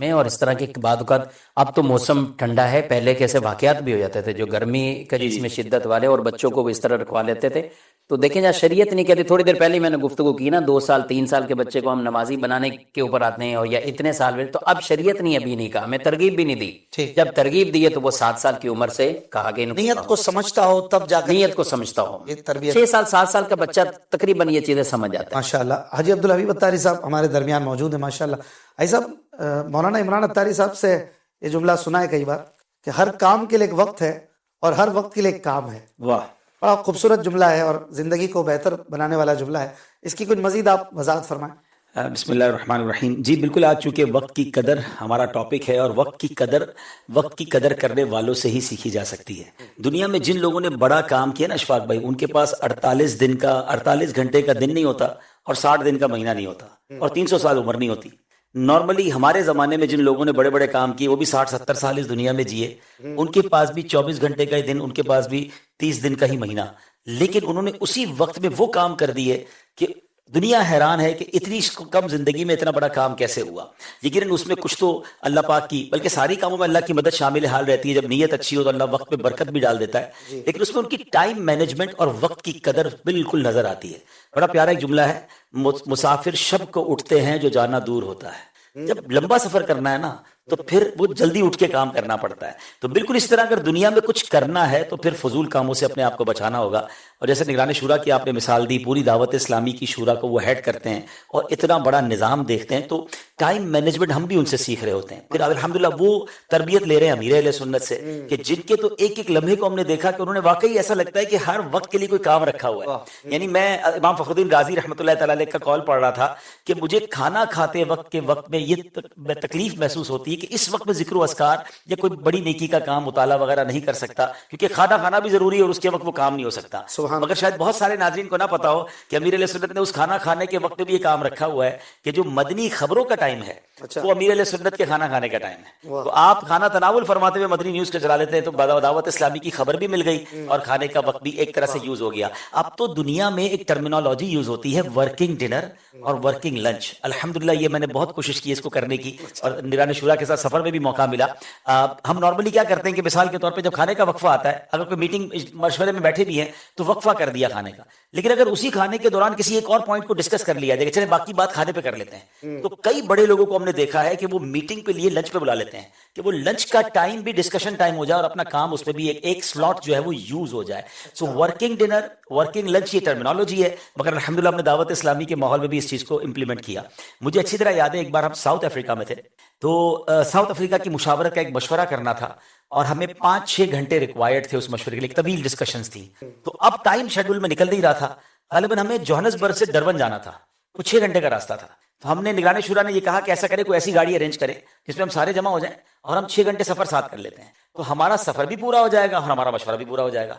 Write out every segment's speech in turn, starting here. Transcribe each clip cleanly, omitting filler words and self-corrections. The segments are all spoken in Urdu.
میں اور اس طرح کے بعد اوقات اب تو موسم ٹھنڈا ہے، پہلے کیسے واقعات بھی ہو جاتے تھے جو گرمی کا جس میں شدت والے، اور بچوں کو بھی اس طرح رکھوا لیتے تھے. تو دیکھیں جہاں شریعت نہیں کہتی، تھوڑی دیر پہلے ہی میں نے گفتگو کی نا، 2 سال 3 سال کے بچے کو ہم نمازی بنانے کے اوپر آتے ہیں، اور یا اتنے سال میں، تو اب شریعت نہیں ابھی نہیں کہا، ہمیں ترغیب بھی نہیں دی. ٹھیک. جب ترغیب دی ہے تو وہ 7 سال کی عمر سے کہا کہ نیت کو سمجھتا ہو تب جا کر نیت کو سمجھتا ہو. یہ تربیت 6 سال 7 سال کا بچہ تقریباً یہ چیزیں سمجھ جاتا ہے. ماشاءاللہ. حاجی عبدالحبیب اتاری صاحب ہمارے درمیان موجود ہیں ماشاءاللہ. حاجی صاحب، مولانا عمران اتاری صاحب سے یہ جملہ سنا ہے کئی بار کہ ہر کام کے لیے ایک وقت ہے اور ہر وقت کے لیے ایک کام ہے. واہ، بڑا خوبصورت جملہ ہے اور زندگی کو بہتر بنانے والا جملہ ہے. اس کی کچھ مزید آپ وضاحت فرمائیں. بسم اللہ الرحمن الرحیم. جی بالکل، آج چونکہ وقت کی قدر ہمارا ٹاپک ہے، اور وقت کی قدر کرنے والوں سے ہی سیکھی جا سکتی ہے. دنیا میں جن لوگوں نے بڑا کام کیا نا اشفاق بھائی، ان کے پاس 48 گھنٹے کا دن نہیں ہوتا اور 60 دن کا مہینہ نہیں ہوتا اور 300 سال عمر نہیں ہوتی. نارملی ہمارے زمانے میں جن لوگوں نے بڑے بڑے کام کیے وہ بھی 60-70 سال اس دنیا میں جیے، ان کے پاس بھی 24 گھنٹے کا ہی دن، ان کے پاس بھی 30 دن کا ہی مہینہ، لیکن انہوں نے اسی وقت میں وہ کام کر دیے کہ دنیا حیران ہے کہ اتنی کم زندگی میں اتنا بڑا کام کیسے ہوا. یقیناً اس میں کچھ تو اللہ پاک کی، بلکہ ساری کاموں میں اللہ کی مدد شامل حال رہتی ہے. جب نیت اچھی ہو تو اللہ وقت میں برکت بھی ڈال دیتا ہے، لیکن اس میں ان کی ٹائم مینجمنٹ اور وقت کی قدر بالکل نظر آتی ہے. بڑا پیارا ایک جملہ ہے، مسافر شب کو اٹھتے ہیں جو جانا دور ہوتا ہے. جب لمبا سفر کرنا ہے نا تو پھر وہ جلدی اٹھ کے کام کرنا پڑتا ہے. تو بالکل اس طرح اگر دنیا میں کچھ کرنا ہے تو پھر فضول کاموں سے اپنے آپ کو بچانا ہوگا. اور جیسے نگران شورا کی آپ نے مثال دی، پوری دعوت اسلامی کی شورا کو وہ ہیڈ کرتے ہیں اور اتنا بڑا نظام دیکھتے ہیں، تو ٹائم مینجمنٹ ہم بھی ان سے سیکھ رہے ہوتے ہیں. پھر الحمدللہ وہ تربیت لے رہے ہیں امیر اہل سنت سے کہ جن کے تو ایک ایک لمحے کو ہم نے دیکھا کہ انہوں نے واقعی ایسا لگتا ہے کہ ہر وقت کے لیے کوئی کام رکھا ہوا ہے. یعنی میں امام فخر الدین غازی رحمۃ اللہ تعالی علیہ کا قول پڑھ رہا تھا کہ مجھے کھانا کھاتے وقت کے وقت میں یہ تکلیف محسوس ہوتی ہے کہ اس وقت میں ذکر و اذکار یا کوئی بڑی نیکی کا کام مطالعہ وغیرہ نہیں کر سکتا، کیونکہ کھانا کھانا بھی ضروری ہے اور اس کے وقت وہ کام نہیں ہو سکتا. مگر شاید بہت سارے ناظرین کو نہ پتا ہو کہ امیر علیہ سنت نے اس کھانا کھانے کے وقت میں بھی یہ کام رکھا ہوا ہے کہ جو مدنی خبروں کا ٹائم ہے وہ امیر علیہ سنت کے کھانا کھانے کا ٹائم ہے. تو آپ کھانا تناول فرماتے ہوئے مدنی نیوز کا چلا لیتے ہیں تو دعوت اسلامی کی خبر بھی مل گئی اور کھانے کا وقت بھی ایک طرح سے یوز ہو گیا. اب تو دنیا میں ایک ٹرمینالوجی یوز ہوتی ہے، ورکنگ ڈنر اور ورکنگ لنچ. الحمدللہ یہ میں نے بہت کوشش کی اس کو کرنے کی، اور نگران شورا کے ساتھ سفر میں بھی موقع ملا. ہم نارملی کیا کرتے ہیں کہ مثال کے طور پہ جب کھانے کا وقفہ آتا ہے، اگر کوئی میٹنگ مشورے میں بیٹھے بھی ہیں تو وقفہ کر دیا کھانے کا، لیکن اگر اسی کھانے کے دوران کسی ایک اور پوائنٹ کو ڈسکس کر لیا جائے چلے باقی بات کھانے پہ کر لیتے ہیں، تو کئی بڑے لوگوں کو ہم نے دیکھا ہے کہ وہ میٹنگ پہ لیے لنچ پہ بلا لیتے ہیں کہ وہ لنچ کا ٹائم بھی ڈسکشن ٹائم ہو جائے اور اپنا کام اس پہ بھی ایک سلاٹ جو ہے وہ یوز ہو جائے. So working dinner, working lunch, یہ ٹرمینالوجی ہے، مگر الحمدللہ ہم نے دعوت اسلامی کے ماحول میں بھی اس چیز کو امپلیمنٹ کیا. مجھے اچھی طرح یاد ہے ایک بار ہم ساؤتھ افریقہ میں تھے، تو ساؤتھ افریقہ کی مشاورت کا ایک مشورہ کرنا تھا اور ہمیں 5-6 گھنٹے ریکوائرڈ تھے اس مشورے کے لیے، طویل ڈسکشنز تھی. تو اب ٹائم شیڈول میں نکل نہیں رہا تھا، غالباً ہمیں جوہانسبرگ سے ڈربن جانا تھا، وہ 6 گھنٹے کا راستہ تھا. تو ہم نے نگران شورا نے یہ کہا کہ ایسا کرے کوئی ایسی گاڑی ارینج کرے جس میں ہم سارے جمع ہو جائیں اور ہم 6 گھنٹے سفر ساتھ کر لیتے ہیں، تو ہمارا سفر بھی پورا ہو جائے گا اور ہمارا مشورہ بھی پورا ہو جائے گا.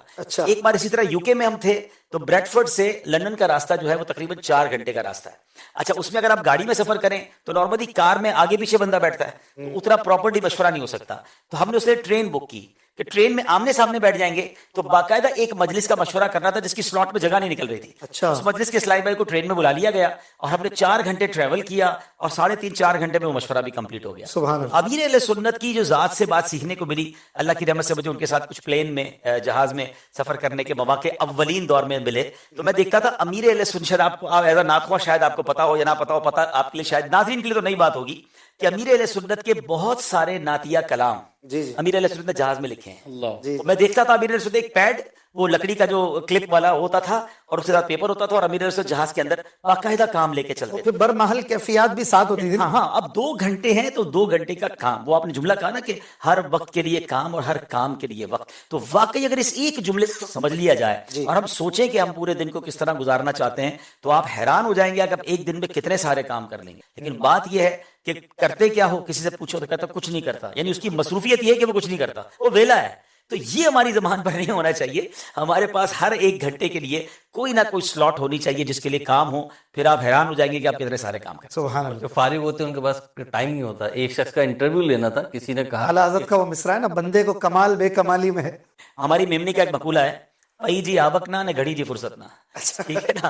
ایک بار اسی طرح یو کے میں ہم تھے، تو بریڈ فورڈ سے لندن کا راستہ جو ہے وہ تقریباً 4 گھنٹے کا راستہ ہے. اچھا، اس میں اگر آپ گاڑی میں سفر کریں تو نارملی کار میں آگے پیچھے بندہ بیٹھتا ہے تو اتنا پراپرلی مشورہ نہیں ہو سکتا. تو ہم نے اس لیے ٹرین بک کی کہ ٹرین میں آمنے سامنے بیٹھ جائیں گے، تو باقاعدہ ایک مجلس کا مشورہ کرنا تھا جس کی سلاٹ میں جگہ نہیں نکل رہی تھی. اس مجلس کے اسلائی بھائی کو ٹرین میں بلا لیا گیا اور ہم نے 4 گھنٹے ٹریول کیا اور 3.5-4 گھنٹے میں وہ مشورہ بھی کمپلیٹ ہو گیا. امیر اہل سنت کی جو ذات سے بات سیکھنے کو ملی، اللہ کی رحمت سے مجھے ان کے ساتھ کچھ پلین میں جہاز میں سفر کرنے کے مواقع اولین دور میں ملے، تو میں دیکھتا تھا امیر اہل سنت، شاید آپ کو ایز اے ناخواہ شاید آپ کو پتا ہو یا نہ پتا ہو، پتا آپ کے لیے شاید ناظرین کے لیے تو نئی بات ہوگی کہ امیر اہل سنت کے بہت سارے نعتیہ کلام امیر اہل سنت نے جہاز میں لکھے ہیں. میں دیکھتا تھا امیر اہل سنت ایک پیڈ، وہ لکڑی کا جو کلپ والا ہوتا تھا اور اس کے ساتھ پیپر ہوتا تھا، اور امیر اہل سنت جہاز کے اندر باقاعدہ کام لے کے چلتے تھے. برمحل کیفیات بھی ساتھ ہوتی تھی. ہاں، اب 2 گھنٹے ہیں تو 2 گھنٹے کا کام، وہ آپ نے جملہ کہا نا کہ ہر وقت کے لیے کام اور ہر کام کے لیے وقت. تو واقعی اگر اس ایک جملے کو سمجھ لیا جائے اور ہم سوچیں کہ ہم پورے دن کو کس طرح گزارنا چاہتے ہیں، تو آپ حیران ہو جائیں گے کہ آپ ایک دن میں کتنے سارے کام کر لیں گے. لیکن بات یہ ہے کہ کرتے کیا ہو، کسی سے پوچھو تو کہتا کچھ نہیں کرتا، یعنی اس کی مصروفیت یہ ہے کہ وہ کچھ نہیں کرتا، وہ ویلا ہے. تو یہ ہماری زبان پر نہیں ہونا چاہیے. ہمارے پاس ہر ایک گھنٹے کے لیے کوئی نہ کوئی سلاٹ ہونی چاہیے جس کے لیے کام ہو. پھر آپ حیران ہو جائیں گے کہ آپ کتنے سارے کام کریں. سبحان اللہ. جو فارغ ہوتے ہیں ان کے پاس ٹائم نہیں ہوتا. ایک شخص کا انٹرویو لینا تھا, کسی نے کہا, اعلیٰ حضرت کا وہ مصرع ہے نا, بندے کو کمال بے کمالی میں ہے. ہماری میمنی کا ایک مقولہ ہے, بھائی جی آبک نہ گھڑی جی فرصت نہ. ٹھیک ہے نا,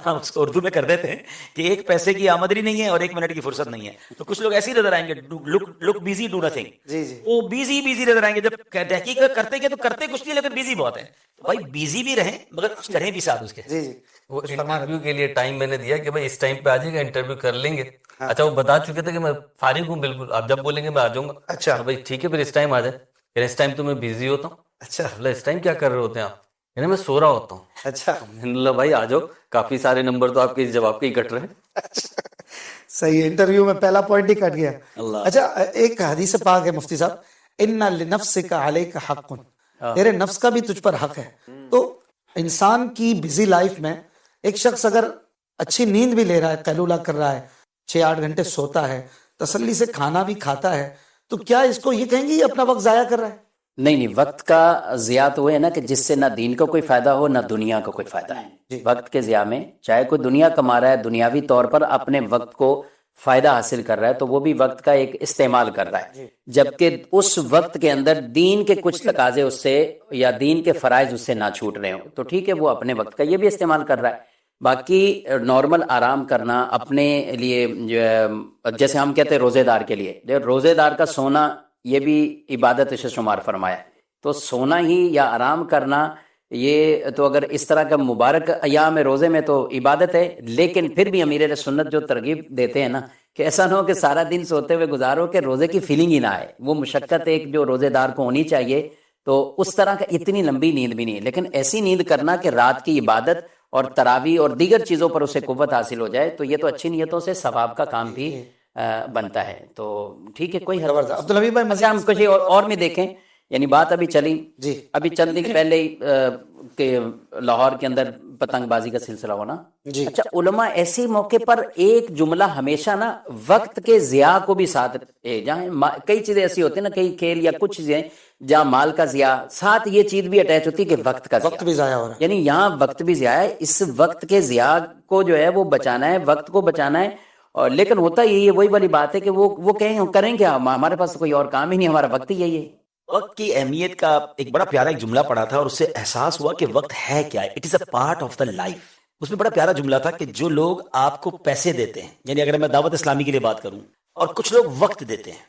ہم اس کو اردو میں کر دیتے ہیں کہ ایک پیسے کی آمدنی نہیں ہے اور ایک منٹ کی فرصت نہیں ہے. تو کچھ لوگ ایسے ہی نظر آئیں گے, لک بیزی ڈو نتھنگ. جی جی. وہ بیزی نظر آئیں گے. جب تحقیق کرتے کہ تو کرتے کچھ نہیں لیکن بیزی بہت ہے. بھائی بیزی بھی رہیں مگر کچھ کریں بھی ساتھ اس کے. جی جی. وہ انٹرویو کے لیے ٹائم میں نے دیا کہ بھائی اس ٹائم پہ آ جائے گا, انٹرویو کر لیں گے. اچھا وہ بتا چکے تھے کہ میں فارغ ہوں بالکل, آپ جب بولیں گے میں آ جاؤں گا. اچھا بھائی ٹھیک ہے, پھر اس ٹائم آ جائے. پھر اس ٹائم تو میں بزی ہوتا ہوں. اچھا اس ٹائم کیا کر رہے ہوتے ہیں آپ؟ یعنی میں سو رہا ہوتا ہوں. اچھا. اللہ بھائی آ جاؤ, کافی سارے نمبر تو آپ کے جواب کے ہی کٹ رہے ہیں. صحیح ہے, انٹرویو میں پہلا پوائنٹ ہی کٹ گیا. اچھا ایک حدیث پاک ہے مفتی صاحب, ان لنفسک علیک حق, تیرے نفس کا بھی تجھ پر حق ہے. تو انسان کی بزی لائف میں ایک شخص اگر اچھی نیند بھی لے رہا ہے, قیلولہ کر رہا ہے, 6-8 گھنٹے سوتا ہے, تسلی سے کھانا بھی کھاتا ہے, تو کیا اس کو یہ کہیں گے یہ اپنا وقت ضائع کر رہا ہے؟ نہیں, وقت کا ضیاع تو ہے نا کہ جس سے نہ دین کا کوئی فائدہ ہو نہ دنیا کا کوئی فائدہ ہے. وقت کے ضیاع میں چاہے کوئی دنیا کما رہا ہے, دنیاوی طور پر اپنے وقت کو فائدہ حاصل کر رہا ہے, تو وہ بھی وقت کا ایک استعمال کر رہا ہے. جبکہ اس وقت کے اندر دین کے کچھ تقاضے اس سے یا دین کے فرائض اس سے نہ چھوٹ رہے ہوں تو ٹھیک ہے, وہ اپنے وقت کا یہ بھی استعمال کر رہا ہے. باقی نارمل آرام کرنا اپنے لیے جو ہے, جیسے ہم کہتے ہیں روزے دار کے لیے, روزے دار کا سونا یہ بھی عبادت سے شمار فرمایا. تو سونا ہی یا آرام کرنا یہ تو اگر اس طرح کا مبارک ایام روزے میں تو عبادت ہے. لیکن پھر بھی امیر سنت جو ترغیب دیتے ہیں نا کہ ایسا نہ ہو کہ سارا دن سوتے ہوئے گزارو کہ روزے کی فیلنگ ہی نہ آئے. وہ مشقت ایک جو روزے دار کو ہونی چاہیے, تو اس طرح کا اتنی لمبی نیند بھی نہیں, لیکن ایسی نیند کرنا کہ رات کی عبادت اور تراویح اور دیگر چیزوں پر اسے قوت حاصل ہو جائے, تو یہ تو اچھی نیتوں سے ثواب کا کام بھی بنتا ہے. تو ٹھیک ہے, کوئی حرج. عبدالحبیب بھائی مزہ ہم کچھ اور میں دیکھیں, یعنی بات ابھی چلی جی, ابھی چند دن پہلے ہی کہ لاہور کے اندر پتنگ بازی کا سلسلہ ہونا. جی. اچھا علماء ایسے موقع پر ایک جملہ ہمیشہ نا وقت کے ضیاع کو بھی ساتھ, جہاں کئی چیزیں ایسی ہوتی ہیں نا, کئی کھیل یا کچھ چیزیں جہاں مال کا ضیاع ساتھ یہ چیز بھی اٹیچ ہوتی ہے کہ وقت کا وقت بھی ضائع ہو رہا ہے. یعنی یہاں وقت بھی ضیاع ہے. اس وقت کے ضیاع کو جو ہے وہ بچانا ہے, وقت کو بچانا ہے. اور لیکن ہوتا یہی ہے, وہی والی بات ہے کہ وہ کہیں ہم کریں کیا, ہمارے پاس کوئی اور کام ہی نہیں, ہمارا وقت ہی یہی ہے. وقت کی اہمیت کا ایک بڑا پیارا ایک جملہ پڑھا تھا اور اس سے احساس ہوا کہ وقت ہے کیا ہے. It is a part of the life. اس میں بڑا پیارا جملہ تھا کہ جو لوگ آپ کو پیسے دیتے ہیں, یعنی اگر میں دعوت اسلامی کے لیے بات کروں, اور کچھ لوگ وقت دیتے ہیں,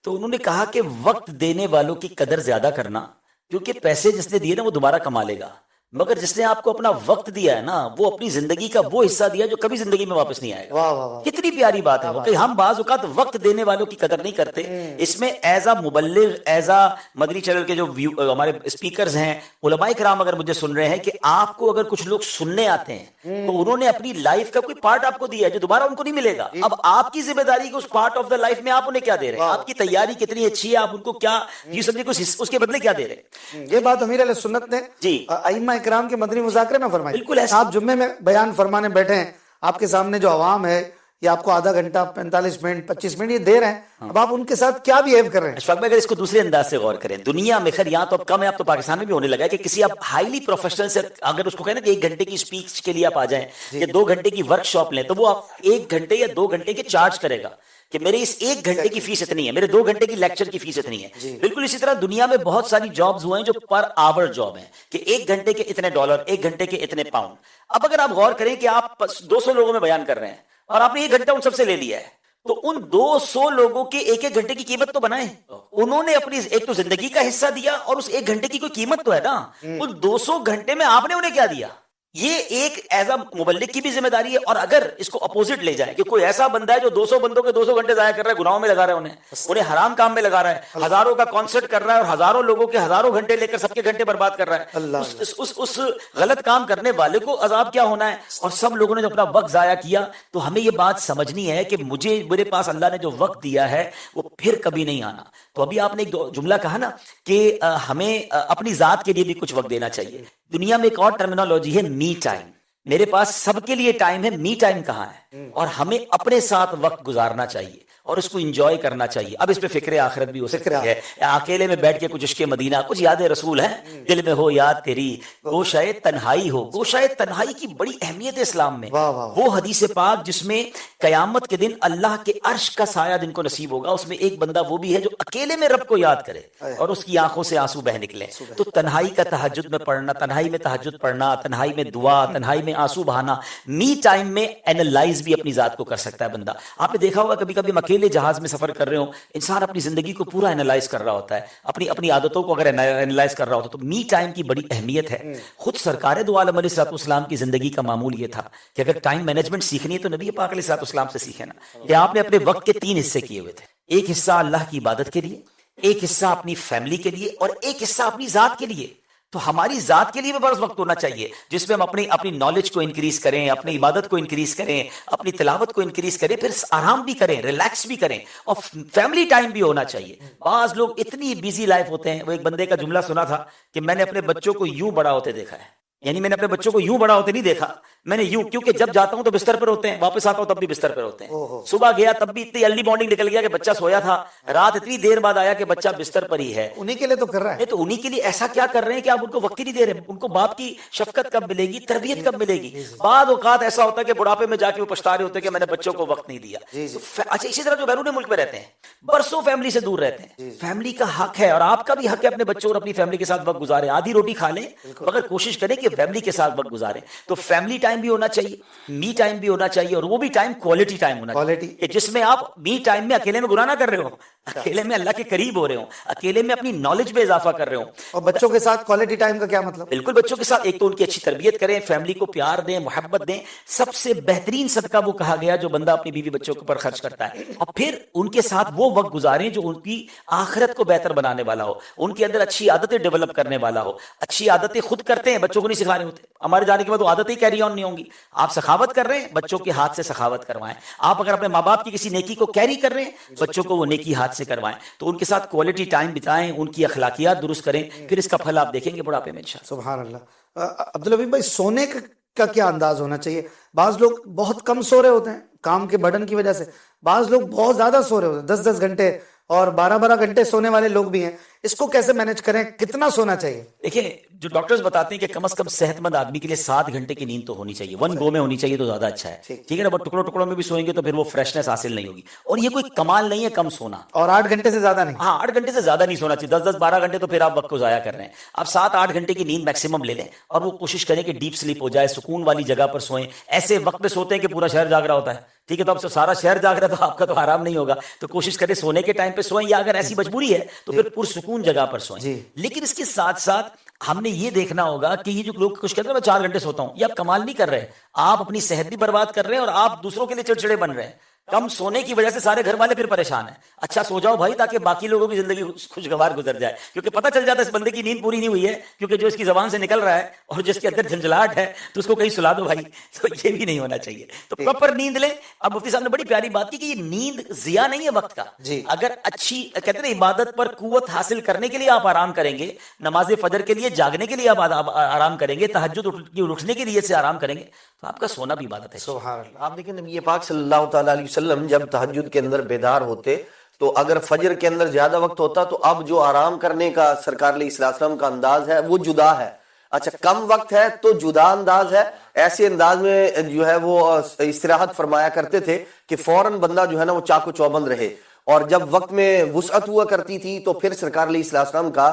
تو انہوں نے کہا کہ وقت دینے والوں کی قدر زیادہ کرنا, کیونکہ پیسے جس نے دیے نا وہ دوبارہ کما لے گا, مگر جس نے آپ کو اپنا وقت دیا ہے نا وہ اپنی زندگی کا وہ حصہ دیا جو کبھی زندگی میں واپس نہیں آئے گا. واہ واہ واہ. کتنی پیاری بات ہے کہ ہم بعض اوقات وقت دینے والوں کی قدر نہیں کرتے. اس میں ایز اے مبلغ, ایز اے مدنی چینل کے جو ہمارے اسپیکرز ہیں, علماء کرام اگر مجھے سن رہے ہیں کہ آپ کو اگر کچھ لوگ سننے آتے ہیں تو انہوں نے اپنی لائف کا کوئی پارٹ آپ کو دیا ہے جو دوبارہ ان کو نہیں ملے گا. اب آپ کی ذمہ داری کہ اس پارٹ آف دا لائف میں آپ انہیں کیا دے رہے ہیں, آپ کی تیاری کتنی اچھی ہے, آپ ان کو کیا یہ سمجھے کچھ اس کے بدلے کیا دے رہے ہیں. یہ بات امیر علیہ سنت نے جی ائمہ اکرام کے مدنی مذاکرے میں فرمائی. بالکل ایسا. آپ جمعے میں بیان فرمانے بیٹھے ہیں, آپ کے سامنے جو عوام ہے یہ آپ کو آدھا گھنٹہ 45 منٹ 25 منٹ یہ دے رہے ہیں, اب آپ ان کے ساتھ کیا بہیو کر رہے ہیں. اشفاق بھائی اگر اس کو دوسرے انداز سے غور کریں, دنیا میں خیر یہاں تو اب کم ہے, اب تو پاکستان میں بھی ہونے لگا ہے کہ کسی آپ ہائیلی پروفیشنل سے اگر اس کو کہیں نا کہ 1 گھنٹے کی اسپیچ کے لیے آپ آ جائیں یا 2 گھنٹے کی ورک شاپ لیں, تو وہ آپ 1 گھنٹے یا 2 گھنٹے کے چارج کرے گا کہ میرے اس 1 گھنٹے کی فیس اتنی ہے, میرے 2 گھنٹے کی لیکچر کی فیس اتنی ہے. بالکل اسی طرح دنیا میں بہت ساری جابز ہوئے ہیں جو پر آور جاب ہیں کہ 1 گھنٹے کے اتنے ڈالر, 1 گھنٹے کے اتنے پاؤنڈ. اب اگر آپ غور کریں کہ آپ 200 لوگوں میں بیان کر رہے ہیں اور آپ نے 1 گھنٹہ ان سب سے لے لیا ہے, تو ان 200 لوگوں کے 1-1 گھنٹے کی قیمت تو بنائیں. انہوں نے اپنی ایک تو زندگی کا حصہ دیا اور اس 1 گھنٹے کی کوئی قیمت تو ہے نا. ان 200 گھنٹے میں آپ نے انہیں کیا دیا, یہ ایک ایز اے مبلغ کی بھی ذمہ داری ہے. اور اگر اس کو اپوزٹ لے جائے کہ کوئی ایسا بندہ ہے جو 200 بندوں کے 200 گھنٹے ضائع کر رہا ہے, گناہوں میں لگا رہا ہے, انہیں حرام کام میں لگا رہا ہے, ہزاروں کا کانسرٹ کر رہا ہے اور ہزاروں لوگوں کے ہزاروں گھنٹے لے کر سب کے گھنٹے برباد کر رہا ہے, اس غلط کام کرنے والے کو عذاب کیا ہونا ہے. اور سب لوگوں نے جو اپنا وقت ضائع کیا, تو ہمیں یہ بات سمجھنی ہے کہ میرے پاس اللہ نے جو وقت دیا ہے وہ پھر کبھی نہیں آنا. تو ابھی آپ نے ایک جملہ کہا نا کہ ہمیں اپنی ذات کے لیے بھی کچھ وقت دینا چاہیے. دنیا میں ایک اور ٹرمینالوجی ہے می ٹائم. میرے پاس سب کے لیے ٹائم ہے, می ٹائم کہاں ہے, اور ہمیں اپنے ساتھ وقت گزارنا چاہیے. اور اس کو انجوائے کرنا چاہیے. اب اس پہ فکر آخرت بھی ہو سکتی ہے. اکیلے میں بیٹھ کے کچھ عشق مدینہ, کچھ یاد رسول ہیں دل میں ہو یاد تیری, گوشائے تنہائی ہو. گوشائے تنہائی کی بڑی اہمیت ہے اسلام میں. وہ حدیث پاک جس میں قیامت کے دن اللہ کے عرش کا سایہ جن کو نصیب ہوگا, اس میں ایک بندہ وہ بھی ہے جو اکیلے میں رب کو یاد کرے اور اس کی آنکھوں سے آنسو بہ نکلے. تو تنہائی کا تہجد میں پڑھنا, تنہائی میں تہجد پڑھنا, تنہائی میں دعا, تنہائی میں آنسو بہانا, می ٹائم میں اینالائز بھی اپنی ذات کو کر سکتا ہے بندہ. آپ نے دیکھا ہوگا کبھی کبھی اکیلے جہاز میں سفر کر رہے ہوں, انسان اپنی زندگی کو پورا اینالائز کر رہا ہوتا ہے, اپنی عادتوں کو اگر اینالائز کر رہا ہوتا ہے. تو می ٹائم کی بڑی اہمیت ہے. خود سرکار دو عالم علیہ الصلوۃ والسلام کی زندگی کا معمول یہ تھا کہ اگر ٹائم مینجمنٹ سیکھنی ہے تو نبی پاک علیہ الصلوۃ والسلام سے سیکھے نا. کہ آپ نے اپنے وقت کے 3 حصے کیے ہوئے تھے. ایک حصہ اللہ کی عبادت کے لیے, ایک حصہ اپنی فیملی کے لیے, اور ایک حصہ اپنی ذات کے لیے. تو ہماری ذات کے لیے بھی بڑا وقت ہونا چاہیے جس میں ہم اپنی نالج کو انکریز کریں, اپنی عبادت کو انکریز کریں, اپنی تلاوت کو انکریز کریں, پھر آرام بھی کریں, ریلیکس بھی کریں, اور فیملی ٹائم بھی ہونا چاہیے. بعض لوگ اتنی بیزی لائف ہوتے ہیں. وہ ایک بندے کا جملہ سنا تھا کہ میں نے اپنے بچوں کو یوں بڑا ہوتے دیکھا ہے, یعنی میں نے اپنے بچوں کو یوں بڑا ہوتے نہیں دیکھا, میں نے یوں, کیونکہ جب جاتا ہوں تو بستر پر ہوتے ہیں, واپس آتا ہوں تب بھی بستر پر ہوتے ہیں. صبح گیا تب بھی اتنی ارلی مارننگ نکل گیا کہ بچہ سویا تھا, رات اتنی دیر بعد آیا کہ بچہ بستر پر ہی ہے. انہی کے لیے تو کر رہا ہے. تو انہی کے لیے ایسا کیا کر رہے ہیں کہ آپ ان کو وقت ہی نہیں دے رہے. ان کو باپ کی شفقت کب ملے گی, تربیت کب ملے گی؟ بعض اوقات ایسا ہوتا ہے کہ بڑھاپے میں جا کے وہ پچھتا رہے ہوتے ہیں کہ میں نے بچوں کو وقت نہیں دیا. اچھا, اسی طرح جو بیرون ملک میں رہتے ہیں, برسوں فیملی سے دور رہتے ہیں, فیملی کا حق ہے اور آپ کا بھی حق ہے اپنے بچوں اور اپنی فیملی کے ساتھ وقت گزاریں. آدھی روٹی کھا لیں مگر کوشش کریں کہ فیملی کے ساتھ وقت گزاریں. تو فیملی ٹائم بھی ہونا چاہیے, می ٹائم بھی ہونا چاہیے, اور وہ بھی ٹائم کوالٹی ٹائم ہونا چاہیے کہ جس میں آپ می ٹائم میں اکیلے میں گناہ نہ کر رہے ہو, اکیلے میں اللہ کے قریب ہو رہے ہو, اکیلے میں اپنی نالج میں اضافہ کر رہے ہو. اور بچوں کے ساتھ کوالٹی ٹائم کا کیا مطلب؟ بالکل بچوں کے ساتھ ایک تو ان کی اچھی تربیت کریں, فیملی کو پیار دیں, محبت دیں. سب سے بہترین صدقہ وہ کہا گیا جو بندہ اپنی بیوی بچوں کے اوپر خرچ کرتا ہے, اور پھر ان کے ساتھ وہ وقت گزاریں جو ان کی آخرت کو بہتر بنانے والا ہو, ان کے اندر اچھی عادتیں ڈیولپ کرنے والا ہو. اچھی عادتیں خود کرتے ہیں, بچوں کو نہیں سکھا رہے ہوتے. ہمارے جانے کے بعد وہ عادتیں کیری آن نہیں ہوں گی. آپ سخاوت کر رہے ہیں, بچوں کے ہاتھ سے سخاوت کروائیں. آپ اگر اپنے ماں باپ کی کسی نیکی کو کیری کر رہے ہیں, بچوں کو وہ نیکی ہاتھ سے کروائیں. تو ان کے ساتھ کوالٹی ٹائم بتائیں, ان کی اخلاقیات درست کریں, پھر اس کا پھل آپ دیکھیں گے بڑھاپے میں انشاءاللہ. سبحان اللہ. عبدالحبیب بھائی, سونے کا کیا انداز ہونا چاہیے؟ بعض لوگ بہت کم سو رہے ہوتے ہیں کام کے برڈن کی وجہ سے, بعض لوگ بہت زیادہ سو رہے ہوتے ہیں, 10 گھنٹے اور 12 گھنٹے سونے والے لوگ بھی ہیں. اس کو کیسے مینج کریں, کتنا سونا چاہیے؟ دیکھیں, جو ڈاکٹرز بتاتے ہیں کہ کم از کم صحت مند آدمی کے لیے 7 گھنٹے کی نیند تو ہونی چاہیے, 1 گو میں ہونی چاہیے تو زیادہ اچھا ہے. ٹھیک ہے نا, بٹ ٹکڑوں میں بھی سوئیں گے تو پھر وہ فریشنس حاصل نہیں ہوگی. اور یہ کوئی کمال نہیں ہے کم سونا, اور 8 گھنٹے سے زیادہ نہیں. ہاں, 8 گھنٹے سے زیادہ نہیں سونا چاہیے. 10-12 گھنٹے تو پھر آپ وقت کو ضائع کر رہے ہیں. آپ 7-8 گھنٹے کی نیند میکسیمم لے لیں, اور وہ کوشش کریں کہ ڈیپ سلیپ ہو جائے, سکون والی جگہ پر سوئیں. ایسے وقت پہ سوتے ہیں کہ پورا شہر جاگ رہا ہوتا ہے, ٹھیک ہے, تو اب سارا شہر جاگ رہا ہے تو آپ کا تو آرام نہیں ہوگا. تو کوشش کریں سونے کے ٹائم پہ سوئیں, یا اگر ایسی مجبوری ہے تو پھر پرسکون جگہ پر سوئیں. لیکن اس کے ساتھ ساتھ ہم نے یہ دیکھنا ہوگا کہ یہ جو لوگ کچھ کہتے ہیں میں 4 گھنٹے سوتا ہوں, یہ آپ کمال نہیں کر رہے. آپ اپنی صحت بھی برباد کر رہے ہیں اور آپ دوسروں کے لیے چڑچڑے بن رہے ہیں. کم سونے کی وجہ سے سارے گھر والے پھر پریشان ہیں. اچھا سو جاؤ بھائی, تاکہ باقی لوگوں کی زندگی خوشگوار گزر جائے, کیونکہ پتہ چل جاتا ہے اس بندے کی نیند پوری نہیں ہوئی ہے, کیونکہ جو اس کی زبان سے نکل رہا ہے اور جس کے اندر جھنجھلاہٹ ہے تو اس کو کہیں سلا دو بھائی. تو یہ بھی نہیں ہونا چاہیے. تو پراپر نیند لیں. اب مفتی صاحب نے بڑی پیاری بات کی کہ یہ نیند ضیاء نہیں ہے وقت کا. اگر اچھی کہتے ہیں عبادت پر قوت حاصل کرنے کے لیے آپ آرام کریں گے, نماز فجر کے لیے جاگنے کے لیے آپ آرام کریں گے, تہجد اٹھنے کے لیے سے آرام کریں گے, تو آپ کا سونا بھی عبادت ہے. سبحان اللہ. آپ دیکھیں نبی پاک صلی اللہ تعالیٰ علیہ وسلم جب تہجد کے اندر بیدار ہوتے تو اگر فجر کے اندر زیادہ وقت ہوتا تو اب جو آرام کرنے کا سرکار علیہ السلام کا انداز ہے وہ جدا ہے. اچھا, کم وقت ہے تو جدا انداز ہے. ایسے انداز میں جو ہے وہ استراحت فرمایا کرتے تھے کہ فوراً بندہ جو ہے نا وہ چاق و چوبند رہے, اور جب وقت میں وسعت ہوا کرتی تھی تو پھر سرکار علیہ السلام کا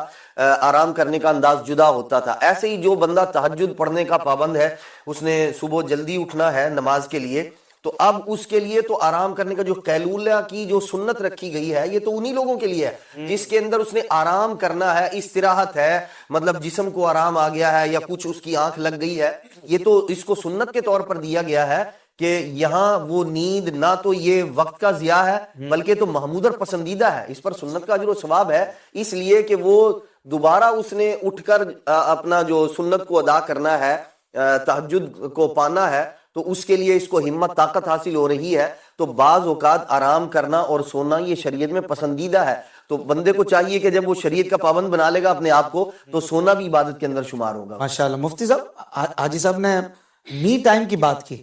آرام کرنے کا انداز جدا ہوتا تھا. ایسے ہی جو بندہ تہجد پڑھنے کا پابند ہے, اس نے صبح جلدی اٹھنا ہے نماز کے لیے, تو اب اس کے لیے تو آرام کرنے کا جو قیلولہ کی جو سنت رکھی گئی ہے یہ تو انہی لوگوں کے لیے ہے جس کے اندر اس نے آرام کرنا ہے, استراحت ہے, مطلب جسم کو آرام آ گیا ہے یا کچھ اس کی آنکھ لگ گئی ہے. یہ تو اس کو سنت کے طور پر دیا گیا ہے کہ یہاں وہ نیند نہ تو یہ وقت کا ضیاء ہے بلکہ تو محمود اور پسندیدہ ہے, اس پر سنت کا اجر و ثواب ہے, اس لیے کہ وہ دوبارہ اس نے اٹھ کر اپنا جو سنت کو ادا کرنا ہے, تہجد کو پانا ہے, تو اس کے لیے اس کو ہمت طاقت حاصل ہو رہی ہے. تو بعض اوقات آرام کرنا اور سونا یہ شریعت میں پسندیدہ ہے. تو بندے کو چاہیے کہ جب وہ شریعت کا پابند بنا لے گا اپنے آپ کو تو سونا بھی عبادت کے اندر شمار ہوگا. ماشاءاللہ. مفتی صاحب, حاجی صاحب نے می ٹائم کی بات کی,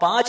5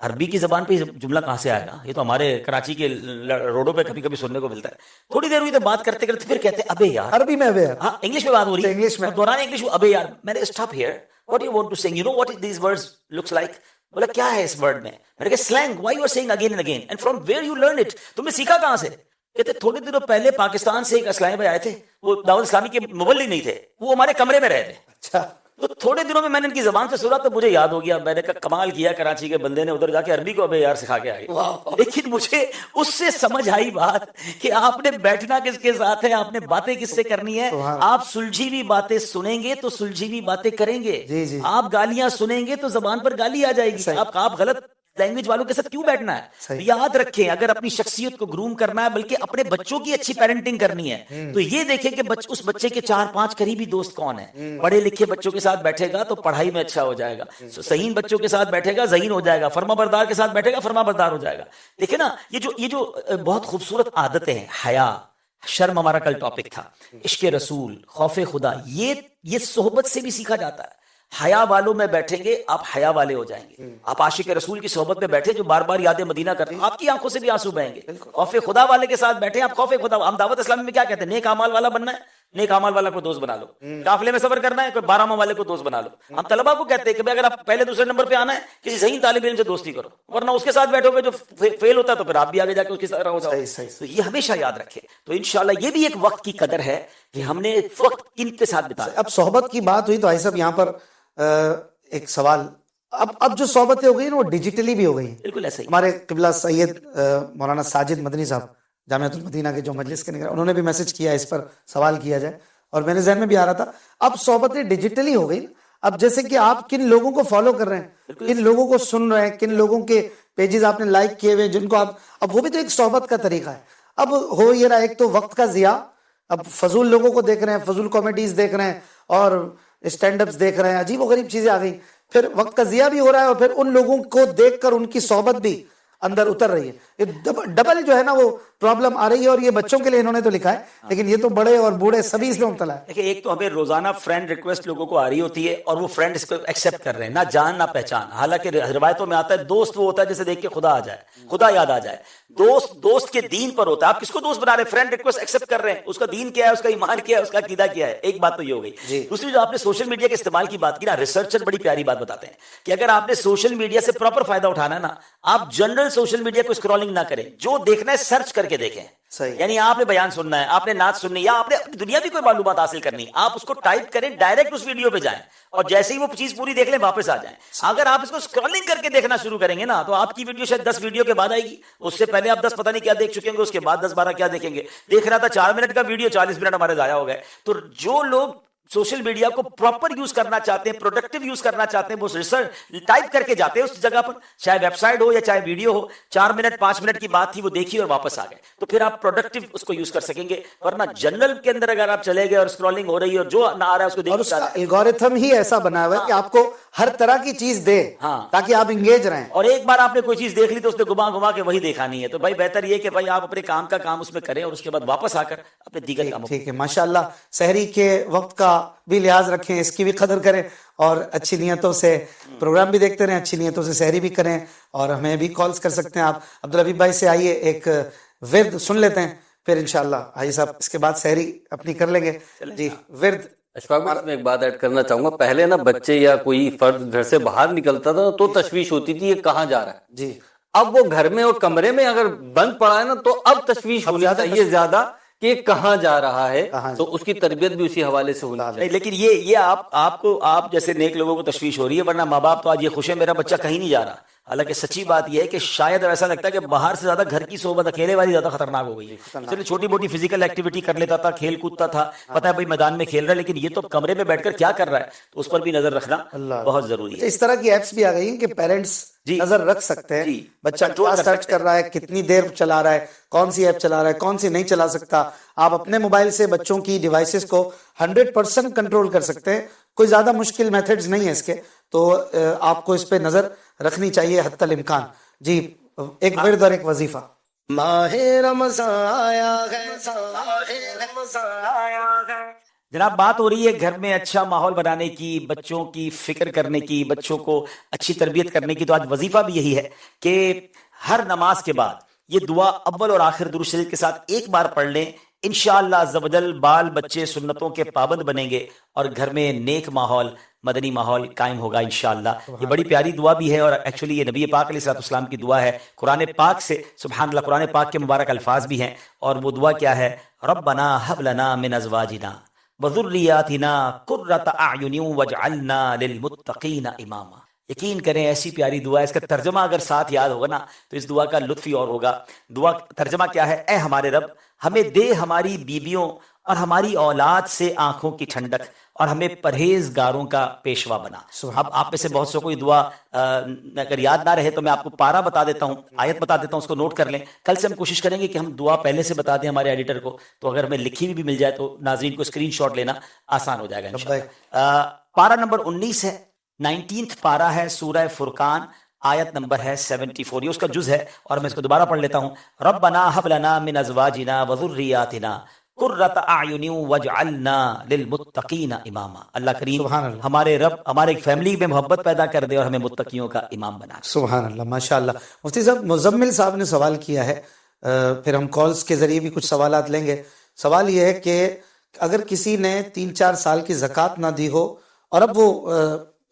عربی کی زبان پہ یہ جملہ کہاں سے آیا نا؟ یہ تو ہمارے کراچی کے روڈوں پہ کبھی کبھی سننے کو ملتا ہے. تھوڑی دیر ہوئی تو بات کرتے کرتے پھر کہتے ہیں ابے یار. عربی میں ابے یار. ہاں انگلش میں بات ہو رہی ہے, انگلش میں دوران انگلش ابے یار. میں نے stop here, what you want to sing, you know what these words looks like. بولا کیا ہے اس ورڈ میں؟ میں نے کہا slang, why you are saying again and again, and from where you learn it, تم نے سیکھا کہاں سے؟ کہتے تھوڑے دنوں پہلے پاکستان سے ایک اسلام بھائی آئے تھے, وہ دعوت اسلامی کے مبلغ نہیں تھے, وہ ہمارے کمرے میں رہے تھے. اچھا, تو تھوڑے دنوں میں نے ان کی زبان سے سنا تو مجھے یاد ہو گیا. میں نے کہا کمال کیا, کراچی کے بندے نے ادھر جا کے عربی کو ابے یار سکھا کے آ گیا. لیکن مجھے اس سے سمجھ آئی بات کہ آپ نے بیٹھنا کس کے ساتھ ہے, آپ نے باتیں کس سے کرنی ہے. آپ سلجھی ہوئی باتیں سنیں گے تو سلجھی ہوئی باتیں کریں گے. آپ گالیاں سنیں گے تو زبان پر گالی آ جائے گی. آپ غلط لینگویج والوں کے ساتھ کیوں بیٹھنا ہے؟ یاد رکھیں, اگر اپنی شخصیت کو گروم کرنا ہے, بلکہ اپنے بچوں کی اچھی پیرنٹنگ کرنی ہے, تو یہ دیکھیں کہ اس بچے کے 4-5 قریبی دوست کون ہیں. پڑھے لکھے بچوں کے ساتھ بیٹھے گا تو پڑھائی میں اچھا ہو جائے گا, ذہین بچوں کے ساتھ بیٹھے گا ذہین ہو جائے گا, فرما بردار کے ساتھ بیٹھے گا فرما بردار ہو جائے گا. دیکھیں نا, یہ جو بہت خوبصورت عادتیں ہیں, حیا, شرم ہمارا کل ٹاپک تھا, عشق رسول, خوف خدا, یہ صحبت سے بھی سیکھا جاتا ہے. حیا والوں میں بیٹھیں گے آپ حیا والے ہو جائیں گے. آپ عاشق رسول کی صحبت میں بیٹھے جو بار بار یاد مدینہ کرتے ہیں, آپ کی آنکھوں سے بھی آنسو بہیں گے. خوف خدا والے کے ساتھ بیٹھے آپ خوف خدا. ہم دعوت اسلامی میں کیا کہتے ہیں, نیک اعمال والا بننا ہے, نیک اعمال والا کو دوست بنا لو. قافلے میں سفر کرنا ہے, کوئی 12 والے کو دوست بنا لو. ہم طلبا کو کہتے ہیں کہ اگر آپ پہلے دوسرے نمبر پہ آنا ہے, کسی ذہین طالب علم سے دوستی کرو, ورنہ اس کے ساتھ بیٹھو گے جو فیل ہوتا ہے تو پھر آپ بھی آگے جا کے اس کی طرح ہو جاؤ. تو یہ ہمیشہ یاد رکھیں. تو انشاءاللہ یہ بھی ایک وقت کی قدر ہے کہ ہم نے وقت کن کے ساتھ بتایا. اب صحبت کی بات ہوئی تو صاحب یہاں پر ایک سوال, اب جو صحبتیں ہو گئی نا وہ ڈیجیٹلی بھی ہو گئی. بالکل ایسا ہی. ہمارے قبلہ سید مولانا ساجد مدنی صاحب جامعۃ المدینہ کے جو مجلس کے نگران, انہوں نے بھی میسج کیا اس پر سوال کیا جائے, اور میرے ذہن میں بھی آ رہا تھا اب صحبتیں ڈیجیٹلی ہو گئی. اب جیسے کہ آپ کن لوگوں کو فالو کر رہے ہیں, کن لوگوں کو سن رہے ہیں, کن لوگوں کے پیجز آپ نے لائک کیے ہوئے, جن کو آپ, اب وہ بھی تو ایک صحبت کا طریقہ ہے. اب ہو یہ رہا ایک تو وقت کا ضیاع, اب فضول لوگوں کو دیکھ رہے ہیں, فضول کامیڈیز دیکھ رہے ہیں اور اسٹینڈ اپس دیکھ رہے ہیں, عجیب و غریب چیزیں آ گئی. پھر وقت کا ضیاع بھی ہو رہا ہے, اور پھر ان لوگوں کو دیکھ کر ان کی صحبت بھی اندر اتر رہی ہے. یہ ڈبل جو ہے نا وہ پرابلم آ رہی ہے. اور یہ بچوں کے لیے انہوں نے تو لکھا ہے, لیکن یہ تو بڑے اور بوڑھے سبھی اس میں مبتلا ہے. دیکھیں, ایک تو ہمیں روزانہ فرینڈ ریکویسٹ لوگوں کو آ رہی ہوتی ہے اور وہ فرینڈ اس کو ایکسیپٹ کر رہے ہیں, نہ جان نہ پہچان. حالانکہ روایتوں میں آتا ہے دوست وہ ہوتا ہے جسے دیکھ کے خدا آ جائے, خدا یاد آ جائے. دوست کے دین پر ہوتا ہے. آپ کس کو دوست بنا رہے ہیں؟ فرینڈ ریکویسٹ ایکسیپٹ کر رہے ہیں, اس کا دین کیا ہے, اس کا ایمان کیا ہے, اس کا عقیدہ کیا ہے. ایک بات تو یہ ہو گئی. دوسری جو آپ نے سوشل میڈیا کے استعمال کی بات کی نا, ریسرچر بڑی پیاری بات بتاتے ہیں کہ اگر آپ نے سوشل میڈیا سے پراپر فائدہ اٹھانا ہے نا, آپ جنرل سوشل میڈیا کو اسکرولنگ نہ کریں, جو دیکھنا ہے سرچ کر کے دیکھیں. یعنی آپ نے بیان سننا ہے, آپ نے نعت سننی, یا آپ نے اپنی دنیا بھی کوئی معلومات حاصل کرنی, آپ اس کو ٹائپ کریں, ڈائریکٹ اس ویڈیو پہ جائیں, اور جیسے ہی وہ چیز پوری دیکھ لیں واپس آ جائیں. اگر آپ اس کو اسکرولنگ کر کے دیکھنا شروع کریں گے نا, تو آپ کی ویڈیو شاید 10 ویڈیو کے بعد آئے گی. اس سے پہلے آپ 10 پتہ نہیں کیا دیکھ چکے ہیں, اس کے بعد 10-12 کیا دیکھیں گے. دیکھ رہا تھا 4 منٹ کا ویڈیو, 40 منٹ ہمارے ضائع ہو گئے. تو جو لوگ سوشل میڈیا کو پراپر یوز کرنا چاہتے ہیں, پروڈکٹیو یوز کرنا چاہتے ہیں, وہ ریسرچ ٹائپ کر کے جاتے ہیں اس جگہ پر, چاہے ویب سائٹ ہو یا چاہے ویڈیو ہو. 4 منٹ 5 منٹ کی بات تھی, وہ دیکھی اور واپس آ گئے, تو پھر آپ پروڈکٹیو اس کو یوز کر سکیں گے. ورنہ جنرل کے اندر اگر آپ چلے گئے اور اسکرولنگ ہو رہی ہے اور جو نہ آ رہا ہے اس کو دیکھ, اور اس کا الگورتھم ہی ایسا بنا ہوا ہے کہ آپ کو ہر طرح کی چیز دے تاکہ آپ انگیج رہیں. اور ایک بار آپ نے کوئی چیز دیکھ لی تو اس نے گھما کے وہی دیکھا نہیں ہے. تو بھائی بہتر یہ کہ بھائی آپ اپنے کام کا کام اس میں کریں اور اس کے بعد واپس آ کر اپنے دیگر کاموں. ٹھیک ہے, ماشاءاللہ. سحری کے وقت کا بھی لحاظ رکھیں, اس کی بھی قدر کریں, اور اچھی نیتوں سے پروگرام بھی دیکھتے رہیں, اچھی نیتوں سے سحری بھی کریں, اور ہمیں بھی کالز کر سکتے ہیں آپ. عبدالحبیب بھائی سے آئیے ایک ورد سن لیتے ہیں, پھر انشاءاللہ حاجی صاحب اس کے بعد سحری اپنی کر لیں گے. جی ورد. اشفاق بھائی, میں ایک بات ایڈ کرنا چاہوں گا. پہلے نا بچے یا کوئی فرد گھر سے باہر نکلتا تھا تو تشویش ہوتی تھی یہ کہاں جا رہا ہے. جی. اب وہ گھر میں اور کمرے میں اگر بند پڑا ہے نا, تو اب تشویش ہونی چاہیے زیادہ کہ کہاں جا رہا ہے, تو اس کی تربیت بھی اسی حوالے سے ہونی چاہیے. لیکن یہ آپ جیسے نیک لوگوں کو تشویش ہو رہی ہے, ورنہ ماں باپ تو آج یہ خوش ہے میرا بچہ کہیں نہیں جا رہا. حالانکہ سچی بات یہ ہے کہ شاید ایسا لگتا ہے کہ باہر سے زیادہ گھر کی صحبت اکیلے والی زیادہ خطرناک ہو گئی ہے. چلے چھوٹی موٹی فزیکل ایکٹیویٹی کر لیتا تھا, کھیل کودتا تھا, پتہ ہے بھائی میدان میں کھیل رہا ہے, لیکن یہ تو کمرے میں بیٹھ کر کیا کر رہا ہے, تو اس پر بھی نظر رکھنا بہت ضروری ہے. اس طرح کی ایپس بھی آ گئی ہیں کہ پیرنٹس نظر رکھ سکتے ہیں, بچہ کیا سرچ کر رہا ہے, کتنی دیر چلا رہا ہے, کون سی ایپ چلا رہا ہے, کون سی نہیں چلا سکتا. آپ اپنے موبائل سے بچوں کی ڈیوائسز کو 100% کنٹرول کر سکتے ہیں. کوئی زیادہ مشکل میتھڈز نہیں ہے اس کے, تو آپ کو اس پہ نظر رکھنی چاہیے حتی الامکان. جی, ایک ورد اور ایک وظیفہ. ماہ رمضان آیا ہے, جناب بات ہو رہی ہے گھر میں اچھا ماحول بنانے کی، بچوں کی فکر کرنے کی، بچوں کو اچھی تربیت کرنے کی، تو آج وظیفہ بھی یہی ہے کہ ہر نماز کے بعد یہ دعا اول اور آخر درود شریف کے ساتھ ایک بار پڑھ لیں، انشاءاللہ عز و جل بال بچے سنتوں کے پابند بنیں گے اور گھر میں نیک ماحول، مدنی ماحول قائم ہوگا انشاءاللہ۔ یہ بڑی پیاری دعا بھی ہے اور ایکچولی یہ نبی پاک علیہ السلام کی دعا ہے، قرآن پاک سے، سبحان اللہ، قرآن پاک کے مبارک الفاظ بھی ہیں، اور وہ دعا کیا ہے؟ ربنا حب لنا من ازواجنا وذریاتنا قرۃ اعین واجعلنا للمتقین اماما۔ یقین کریں ایسی پیاری دعا ہے، اس کا ترجمہ اگر ساتھ یاد ہوگا نا تو اس دعا کا لطف ہی اور ہوگا۔ دعا ترجمہ کیا ہے؟ اے ہمارے رب، ہمیں دے ہماری بیویوں اور ہماری اولاد سے آنکھوں کی ٹھنڈک، اور ہمیں پرہیزگاروں کا پیشوا بنا۔ اب آپ میں سے بہت سے کو یہ دعا اگر یاد نہ رہے تو میں آپ کو پارہ بتا دیتا ہوں، آیت بتا دیتا ہوں، اس کو نوٹ کر لیں۔ کل سے ہم کوشش کریں گے کہ ہم دعا پہلے سے بتا دیں ہمارے ایڈیٹر کو، تو اگر ہمیں لکھی ہوئی بھی مل جائے تو ناظرین کو اسکرین شاٹ لینا آسان ہو جائے گا انشاءاللہ۔ پارہ نمبر 19 ہے، 19 پارہ ہے، سورہ فرقان، آیت نمبر ہے 74، یہ اس کا جز ہے، اور میں اس کو دوبارہ پڑھ لیتا ہوں۔ ربنا حب لنا من ازواجنا وذریاتنا قرۃ اعین واجعلنا للمتقین اماما۔ اللہ کریم ہمارے رب ہمارے ایک فیملی میں محبت پیدا کر دے اور ہمیں متقیوں کا امام بنا دے۔ سبحان اللہ، ماشاءاللہ۔ مفتی صاحب، مزمل صاحب نے سوال کیا ہے، پھر ہم کالز کے ذریعے بھی کچھ سوالات لیں گے۔ سوال یہ ہے کہ اگر کسی نے 3-4 سال کی زکوٰۃ نہ دی ہو اور اب وہ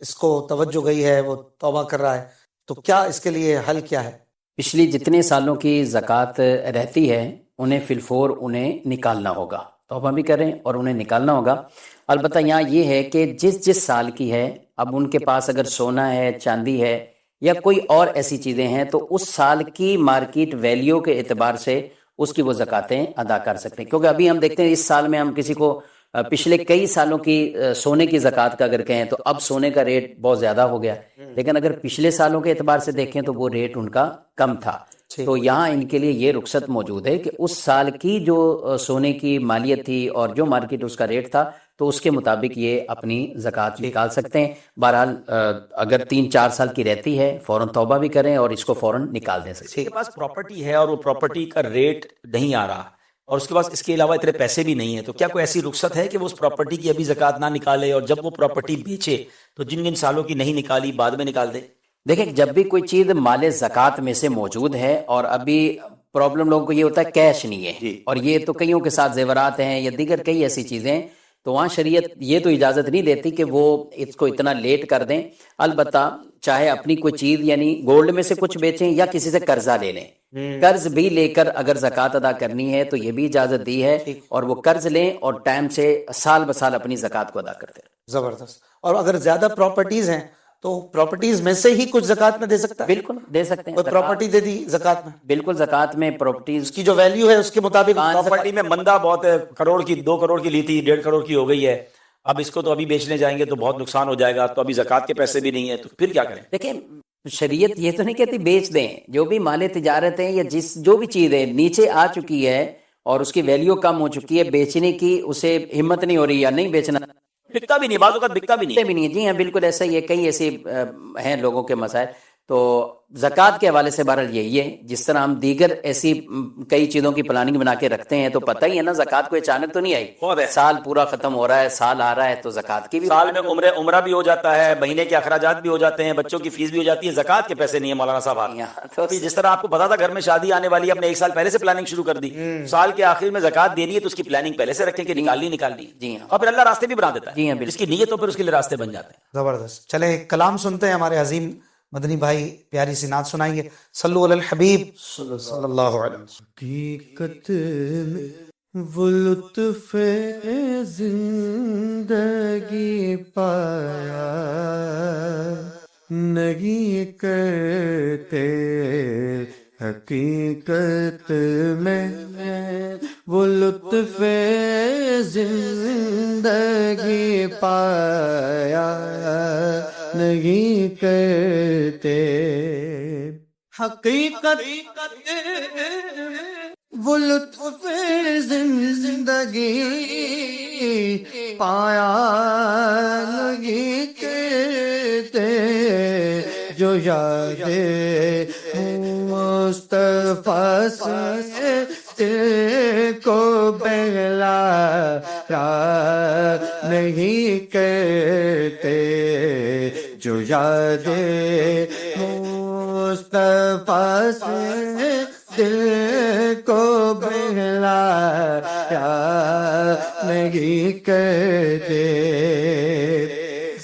اس کو توجہ گئی ہے، وہ توبہ کر رہا ہے، تو کیا اس کے لیے حل کیا ہے؟ پچھلی جتنے سالوں کی زکوٰۃ رہتی ہے انہیں فی الفور انہیں نکالنا ہوگا، توبہ بھی کریں اور انہیں نکالنا ہوگا۔ البتہ یہاں یہ ہے کہ جس سال کی ہے، اب ان کے پاس اگر سونا ہے، چاندی ہے یا کوئی اور ایسی چیزیں ہیں، تو اس سال کی مارکیٹ ویلیو کے اعتبار سے اس کی وہ زکاتیں ادا کر سکتے ہیں۔ کیونکہ ابھی ہم دیکھتے ہیں اس سال میں ہم کسی کو پچھلے کئی سالوں کی سونے کی زکوٰۃ کا اگر کہیں تو اب سونے کا ریٹ بہت زیادہ ہو گیا، لیکن اگر پچھلے سالوں کے اعتبار سے دیکھیں تو وہ ریٹ ان کا کم تھا۔ تو یہاں ان کے لیے یہ رخصت موجود ہے کہ اس سال کی جو سونے کی مالیت تھی اور جو مارکیٹ اس کا ریٹ تھا تو اس کے مطابق یہ اپنی زکوٰۃ نکال سکتے ہیں۔ بہرحال اگر 3-4 سال کی رہتی ہے فوراً توبہ بھی کریں اور اس کو فوراً نکال دیں سکتے ہیں۔ کے پاس پراپرٹی ہے اور وہ پراپرٹی کا ریٹ نہیں آ رہا اور اس کے پاس اس کے علاوہ اتنے پیسے بھی نہیں ہیں، تو کیا کوئی ایسی رخصت ہے کہ وہ اس پراپرٹی کی ابھی زکوٰۃ نہ نکالے اور جب وہ پراپرٹی بیچے تو جن سالوں کی نہیں نکالی بعد میں نکال دے؟ دیکھیں، جب بھی کوئی چیز مال زکوٰۃ میں سے موجود ہے اور ابھی پرابلم لوگوں کو یہ ہوتا ہے کیش نہیں ہے، اور یہ تو کئیوں کے ساتھ زیورات ہیں یا دیگر کئی ایسی چیزیں ہیں، تو وہاں شریعت یہ تو اجازت نہیں دیتی کہ وہ اس کو اتنا لیٹ کر دیں۔ البتہ چاہے اپنی کوئی چیز یعنی گولڈ میں سے کچھ بیچیں یا کسی سے قرضہ لے لیں، قرض بھی لے کر اگر زکوٰۃ ادا کرنی ہے تو یہ بھی اجازت دی ہے، اور وہ قرض لیں اور ٹائم سے سال بسال اپنی زکوٰۃ کو ادا کرتے ہیں۔ زبردست۔ اور اگر زیادہ پراپرٹیز ہیں تو پراپرٹیز میں سے ہی کچھ زکوٰۃ میں دے سکتا ہے؟ بالکل دے سکتے ہیں۔ کوئی پراپرٹی دے دی زکوٰۃ میں؟ بالکل، زکوٰۃ میں پراپرٹیز کی جو ویلیو ہے اس کے مطابق پراپرٹی میں مندہ بہت ہے، کروڑ کی 2 کروڑ کی لی تھی، 1.5 کروڑ کی ہو گئی ہے، اب اس کو تو ابھی بیچنے جائیں گے تو بہت نقصان ہو جائے گا، تو ابھی زکوٰۃ کے پیسے بھی نہیں ہے، تو پھر کیا کریں؟ دیکھیں، شریعت یہ تو نہیں کہتی بیچ دیں، جو بھی مال تجارت ہے یا جو بھی چیز ہے نیچے آ چکی ہے اور اس کی ویلیو کم ہو چکی ہے، بیچنے کی اسے ہمت نہیں ہو رہی یا نہیں بیچنا، بکتا بھی نہیں، بعض اوقات بکتا بھی نہیں۔ جی ہاں، بالکل ایسا ہی ہے، کئی ایسے ہیں لوگوں کے مسائل۔ تو زکوٰۃ کے حوالے سے بہرحال یہی ہے، جس طرح ہم دیگر ایسی کئی چیزوں کی پلاننگ بنا کے رکھتے ہیں تو پتہ ہی ہے نا، زکوٰۃ کوئی اچانک تو نہیں آئی، سال پورا ختم ہو رہا ہے، سال آ رہا ہے تو زکوٰۃ کی بھی سال میں عمرہ بھی ہو جاتا ہے، مہینے کے اخراجات بھی ہو جاتے ہیں، بچوں کی فیس بھی ہو جاتی ہے، زکوٰۃ کے پیسے نہیں ہے مولانا صاحب۔ تو جس طرح آپ کو پتا تھا گھر میں شادی آنے والی ہے، اپنے 1 سال پہلے سے پلاننگ شروع کر دی، سال کے آخر میں زکوٰۃ دینی ہے تو اس کی پلاننگ پہلے سے رکھیں کہ نکالنی، جی ہاں، اور پھر اللہ راستے بھی بنا دیتا ہے، جی ہاں، جس کی نیت ہو پھر اس کے لیے راستے بن جاتے ہیں۔ زبردست۔ چلیں کلام سنتے ہیں، ہمارے عظیم مدنی بھائی پیاری سی نعت سنائیں گے، صلو علی الحبیب صلی اللہ علیہ وسلم۔ حقیقت میں وہ لطف زندگی پایا نہیں کرتے، حقیقت میں وہ لطف زندگی پایا نہیں کرتے، حقیقت وہ لطف زندگی پایا نہیں کرتے، جو یاد مصطفیٰ سے دل کو بہلا بہلایا نہیں کرتے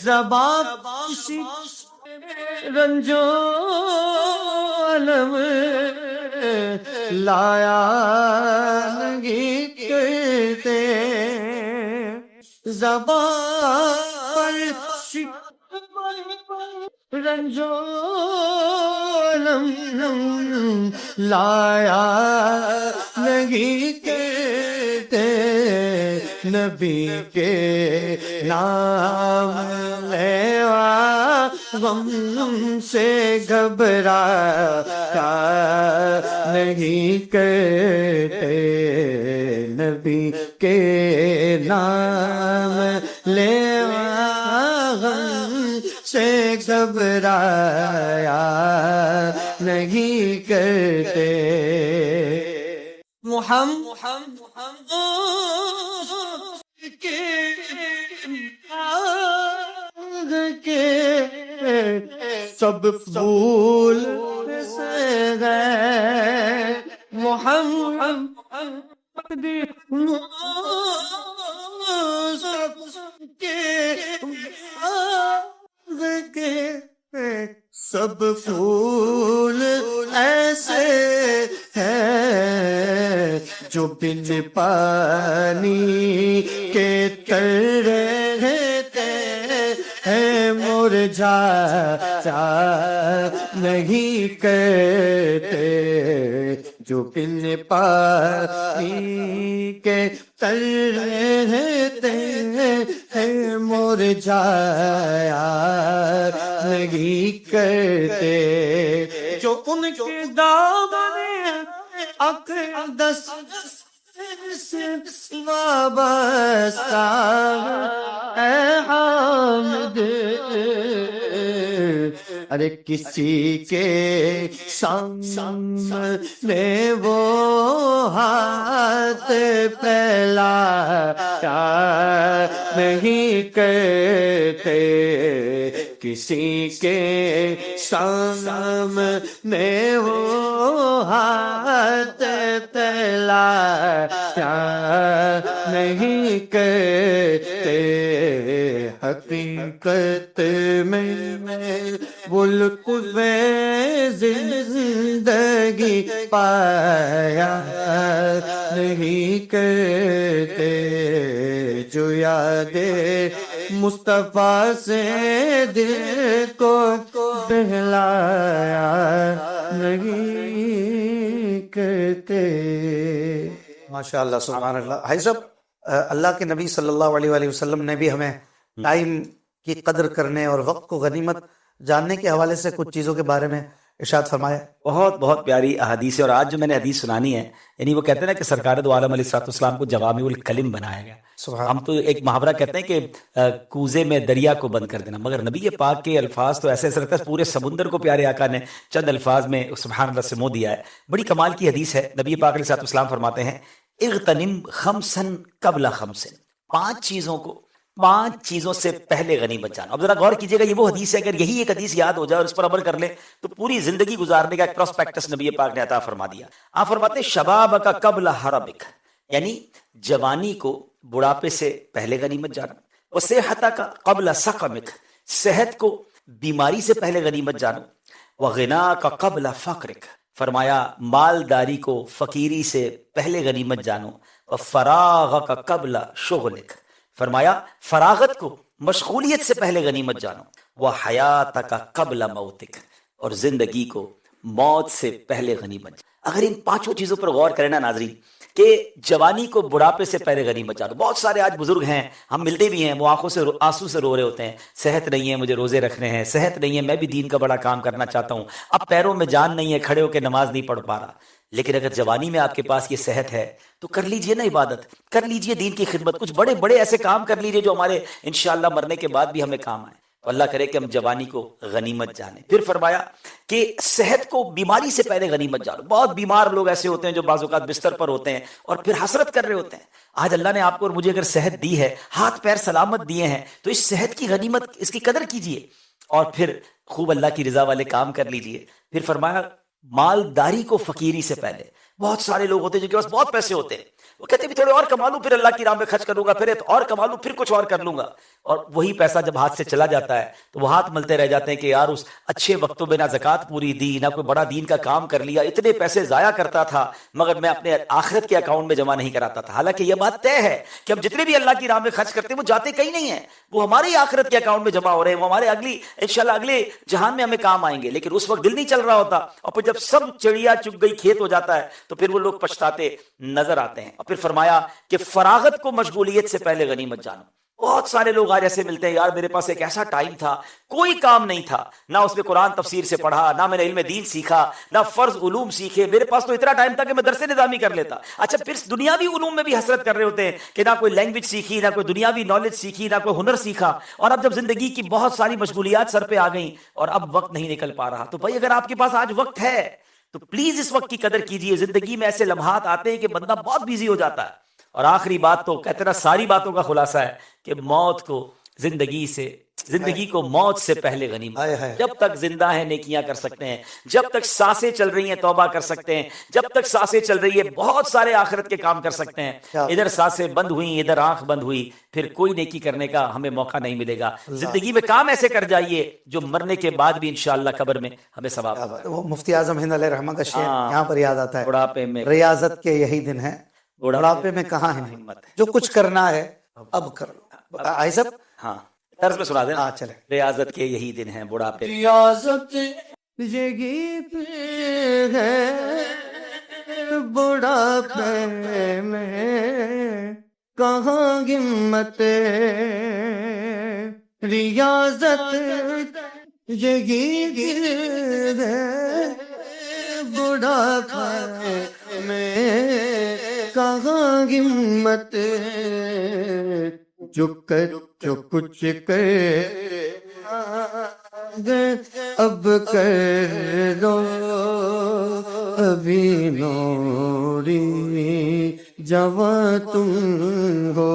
زبان کسی رنجو علم لایا نہیں کرتے زبان رنجو علم لایا نہیں کرتے نبی کے نام لیوا غم سے گھبرایا نہیں کرتے نبی کے نام لیوا غم سے گھبرایا نہیں کرتے محمد کے سب پھول سے گئے محمد کے سب پھول ایسے ہیں جو بن پانی کے تر رہتے ہیں مرجھایا نہیں کرتے جو بن پانی کے تر رہتے ہیں مرجھایا نہیں کرتے جو ان کے دامن اقدس سے وابستہ اے حامد ارے کسی کے سامنے وہ ہاتھ پھیلایا نہیں کرتے کسی کے سامنے وہ ہاتھ پھیلایا نہیں کرتے حقیقت میں ملک میں زندگی پایا نہیں کرتے جو یاد مصطفیٰ سے دل کو بہلایا نہیں کرتے. ماشاء اللہ سبحان اللہ. بھائی صاحب اللہ کے نبی صلی اللہ علیہ وآلہ وسلم نے بھی ہمیں ٹائم کی قدر کرنے اور وقت کو غنیمت جاننے کے حوالے سے کچھ چیزوں کے بارے میں ارشاد فرمایا. بہت بہت پیاری احادیث ہے. اور آج جو میں نے حدیث سنانی ہے یعنی وہ کہتے ہیں نا کہ سرکار دو عالم علیہ الصلوۃ والسلام کو جوامع الکلم بنایا گیا. ہم تو ایک محاورہ کہتے ہیں کہ کوزے میں دریا کو بند کر دینا، مگر نبی پاک کے الفاظ تو ایسے لگتا ہے پورے سمندر کو پیارے آقا نے چند الفاز میں سبحان اللہ سے مو دیا ہے. بڑی کمال کی حدیث ہے. نبی پاک علیہ الصلوۃ والسلام فرماتے ہیں اغتنم خمسن قبل خمسن، 5 چیزوں سے پہلے غنیمت جانا. اب ذرا غور کیجئے گا، یہ وہ حدیث ہے، اگر یہی ایک حدیث یاد ہو جائے اور اس پر عمل کر لیں تو پوری زندگی گزارنے کا ایک پراسپیکٹس نبی پاک نے عطا فرما دیا. آپ فرماتے ہیں شبابک قبل حرمک، یعنی جوانی کو بڑھاپے سے پہلے غنیمت جانا. وصحتک قبل سقمک، صحت کو بیماری سے پہلے غنیمت جانو. وغناک قبل فقرک، فرمایا مالداری کو فقیری سے پہلے غنیمت جانو. وفراغک قبل شغلک، فرمایا فراغت کو مشغولیت سے پہلے غنیمت جانو. وحیاتک قبل موتک، اور زندگی کو موت سے پہلے غنیمت جانو. اگر ان 5 چیزوں پر غور کریں نا ناظرین، کہ جوانی کو بڑھاپے سے پہلے غنیمت جانو. بہت سارے آج بزرگ ہیں، ہم ملتے بھی ہیں، وہ آنکھوں سے آنسو سے رو رہے ہوتے ہیں، صحت نہیں ہے مجھے روزے رکھنے ہیں، صحت نہیں ہے میں بھی دین کا بڑا کام کرنا چاہتا ہوں، اب پیروں میں جان نہیں ہے کھڑے ہو کے نماز نہیں پڑھ پا رہا. لیکن اگر جوانی میں آپ کے پاس یہ صحت ہے تو کر لیجئے نا عبادت، کر لیجئے دین کی خدمت، کچھ بڑے بڑے ایسے کام کر لیجئے جو ہمارے انشاءاللہ مرنے کے بعد بھی ہمیں کام آئے. اللہ کرے کہ ہم جوانی کو غنیمت جانیں. پھر فرمایا کہ صحت کو بیماری سے پہلے غنیمت جانو. بہت بیمار لوگ ایسے ہوتے ہیں جو بعض اوقات بستر پر ہوتے ہیں اور پھر حسرت کر رہے ہوتے ہیں. آج اللہ نے آپ کو اور مجھے اگر صحت دی ہے، ہاتھ پیر سلامت دیے ہیں، تو اس صحت کی غنیمت، اس کی قدر کیجئے اور پھر خوب اللہ کی رضا والے کام کر لیجئے. پھر فرمایا مالداری کو فقیری سے پہلے، بہت سارے لوگ ہوتے ہیں جن کے پاس بہت پیسے ہوتے ہیں, وہ کہتے ہیں تھوڑے اور کما لوں, پھر اللہ کی راہ میں خرچ کروں گا, پھر اور کما لوں, پھر کچھ اور کر لوں گا, اور وہی پیسہ جب ہاتھ سے چلا جاتا ہے تو وہ ہاتھ ملتے رہ جاتے ہیں کہ یار اس اچھے وقتوں میں نہ زکوٰۃ پوری دی, نہ کوئی بڑا دین کا کام کر لیا, اتنے پیسے ضائع کرتا تھا مگر میں اپنے آخرت کے اکاؤنٹ میں جمع نہیں کراتا تھا. حالانکہ یہ بات طے ہے کہ ہم جتنے بھی اللہ کی راہ میں خرچ کرتے ہیں وہ جاتے کہیں نہیں ہیں, وہ ہماری آخرت کے اکاؤنٹ میں جمع ہو رہے ہیں, وہ ہمارے انشاءاللہ اگلے جہان میں ہمیں کام آئیں گے. لیکن اس وقت دل نہیں چل رہا ہوتا, اور پھر جب سب چڑیا چگ گئی کھیت ہو جاتا ہے تو پھر وہ لوگ پچھتاتے نظر آتے ہیں. اور پھر فرمایا کہ فراغت کو مشغولیت سے پہلے غنیمت جانو. بہت سارے لوگ آج ایسے ملتے ہیں, یار میرے پاس ایک ایسا ٹائم تھا, کوئی کام نہیں تھا, نہ اس میں قرآن تفسیر سے پڑھا, نہ میں نے علم دین سیکھا, نہ فرض علوم سیکھے, میرے پاس تو اتنا ٹائم تھا کہ میں درس نظامی کر لیتا. اچھا پھر دنیاوی علوم میں بھی حسرت کر رہے ہوتے ہیں کہ نہ کوئی لینگویج سیکھی, نہ کوئی دنیاوی نالج سیکھی, نہ کوئی ہنر سیکھا, اور اب جب زندگی کی بہت ساری مشغولیات سر پہ آ گئیں اور اب وقت نہیں نکل پا رہا. تو بھائی اگر آپ کے پاس آج وقت ہے تو پلیز اس وقت کی قدر کیجئے. زندگی میں ایسے لمحات آتے ہیں کہ بندہ بہت بیزی ہو جاتا ہے. اور آخری بات تو کہتے نا ساری باتوں کا خلاصہ ہے کہ موت کو زندگی کو موت سے پہلے غنیمت. جب تک زندہ ہیں نیکیاں کر سکتے ہیں, جب تک سانسیں چل رہی ہیں توبہ کر سکتے ہیں, جب تک سانسیں چل رہی ہے بہت سارے آخرت کے کام کر سکتے ہیں. ادھر سانسیں بند ہوئی, ادھر آنکھ بند ہوئی, پھر کوئی نیکی کرنے کا ہمیں موقع نہیں ملے گا. زندگی میں کام ایسے کر جائیے جو مرنے کے بعد بھی انشاءاللہ قبر میں ہمیں ثواب. وہ مفتی اعظم ہند علیہ رحمہ کا شعر یہاں پر یاد آتا ہے, بڑھاپے میں ریاضت کے یہی دن ہے, بڑھاپے میں کہاں ہے ہمت, جو کچھ کرنا ہے اب کر لو. آئزب ہاں طرز میں سنا دینا. چلے, ریاضت کے یہی دن ہیں بڑھاپے. ریاضت یہی دن ہے بڑھاپے میں کہاں ہمت, ریاضت یہی دن ہے بڑھاپے میں کہاں ہمت, جو کچھ کر اب کر دو ابھی نوری جواں تم ہو,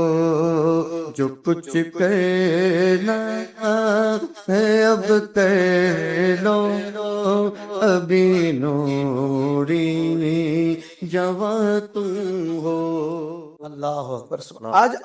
جو کچھ کرنا ہے اب کر لو ابھی نوری جواں تم ہو. اللہ اکبر.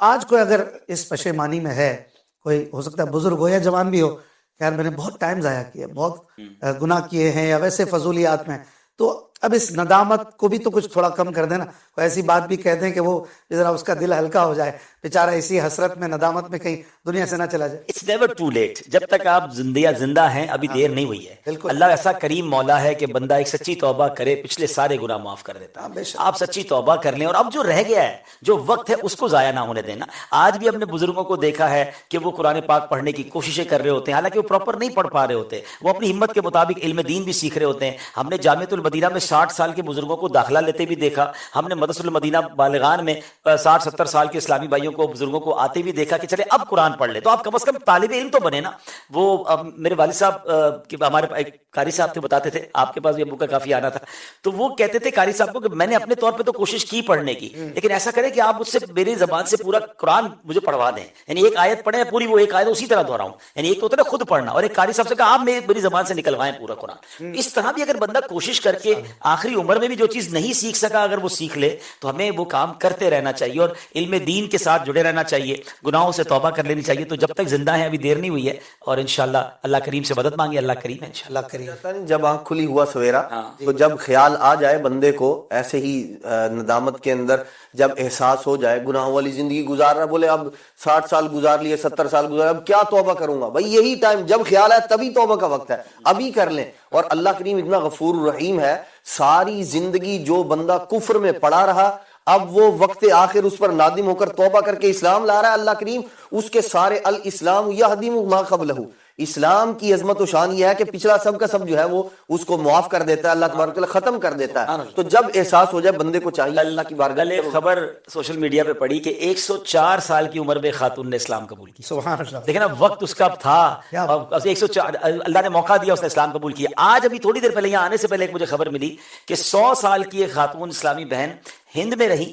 آج کوئی اگر اس پشیمانی میں ہے, کوئی ہو سکتا ہے بزرگ ہو یا جوان بھی ہو, یار میں نے بہت ٹائم ضائع کیا, بہت گناہ کیے ہیں یا ویسے فضولیات میں, تو اب اس ندامت کو بھی تو کچھ تھوڑا کم کر دینا. کوئی ایسی بات بھی کہہ دیں کہ وہ ذرا اس کا دل ہلکا ہو جائے, بیچارہ اسی حسرت میں ندامت میں کہیں دنیا سے نہ چلا جائے. It's never too late. جب تک آپ زندہ ہیں ابھی دیر نہیں ہوئی ہے. اللہ ایسا کریم مولا ہے کہ بندہ ایک سچی توبہ کرے پچھلے سارے گناہ معاف کر دیتا ہے. آپ سچی توبہ کر لیں, اور اب جو رہ گیا ہے, جو وقت ہے, اس کو ضائع نہ ہونے دینا. آج بھی اپنے بزرگوں کو دیکھا ہے کہ وہ قرآن پاک پڑھنے کی کوششیں کر رہے ہوتے ہیں, حالانکہ وہ پراپر نہیں پڑھ پا رہے ہوتے, وہ اپنی ہمت کے مطابق علم دین بھی سیکھ رہے ہوتے ہیں. ہم نے جامعۃ المدینہ میں 60 سال کے بزرگوں کو داخلہ لیتے بھی دیکھا, ہم نے مدرسۃ المدینہ بالغان میں 60-70 سال کے اسلامی بھائیوں کو, بزرگوں کو آتے بھی دیکھا کہ چلے اب قرآن پڑھ لے. تو آپ کم از کم طالب علم تو بنے نا. وہ میرے والد صاحب ہمارے ایک قاری صاحب تھے, بتاتے تھے, آپ کے پاس بھی ابو کا کافی آنا تھا, تو وہ کہتے تھے قاری صاحب کو کہ میں نے اپنے طور پہ تو کوشش کی پڑھنے کی, لیکن ایسا کرے کہ آپ مجھ سے میری زبان سے پورا قرآن مجھے پڑھوا دیں. یعنی ایک آیت پڑھیں پوری, وہ ایک آیت اسی طرح دہراؤں. یعنی ایک تو ہوتا ہے خود پڑھنا, اور ایک قاری صاحب سے کہا آپ میری زبان سے نکلوائیں پورا قرآن. اس طرح بھی اگر بندہ کوشش کر کے آخری عمر میں بھی جو چیز نہیں سیکھ سکا اگر وہ سیکھ لے, تو ہمیں وہ کام کرتے رہنا چاہیے اور علم دین کے ساتھ جڑے رہنا چاہیے, گناہوں سے توبہ کر لینی چاہیے. تو جب تک زندہ ہیں ابھی دیر نہیں ہوئی ہے, اور انشاءاللہ اللہ کریم سے مدد مانگے. اللہ کریم ہے انشاءاللہ. اللہ کریم. جب آنکھ کھلی ہوا سویرا, تو جب خیال آ جائے بندے کو ایسے ہی ندامت کے اندر, جب احساس ہو جائے گناہوں والی زندگی گزار رہا, بولے اب 60 سال گزار لیے, 70 سال گزار, اب کیا توبہ کروں گا. بھائی یہی ٹائم جب خیال آئے تبھی توبہ کا وقت ہے, ابھی کر لیں. اور اللہ کریم اتنا غفور رحیم ہے, ساری زندگی جو بندہ کفر میں پڑا رہا, اب وہ وقت آخر اس پر نادم ہو کر توبہ کر کے اسلام لا رہا ہے, اللہ کریم اس کے سارے الاسلام یہدم ما قبلہ, اسلام کی عظمت و شان یہ ہے کہ پچھلا سب کا سب جو ہے وہ اس کو معاف کر دیتا ہے, اللہ تبارک و تعالی ختم کر دیتا ہے. تو جب احساس ہو جائے بندے کو چاہیے اللہ کی بارگاہ. ایک خبر سوشل میڈیا پہ پڑھی کہ 104 سال کی عمر میں خاتون نے اسلام قبول کیا. سبحان اللہ. دیکھیں نا وقت اس کا تھا, 104 اللہ نے موقع دیا, اس نے اسلام قبول کیا. آج ابھی تھوڑی دیر پہلے, یہاں آنے سے پہلے ایک مجھے خبر ملی کہ 100 سال کی ایک خاتون اسلامی بہن ہند میں رہی,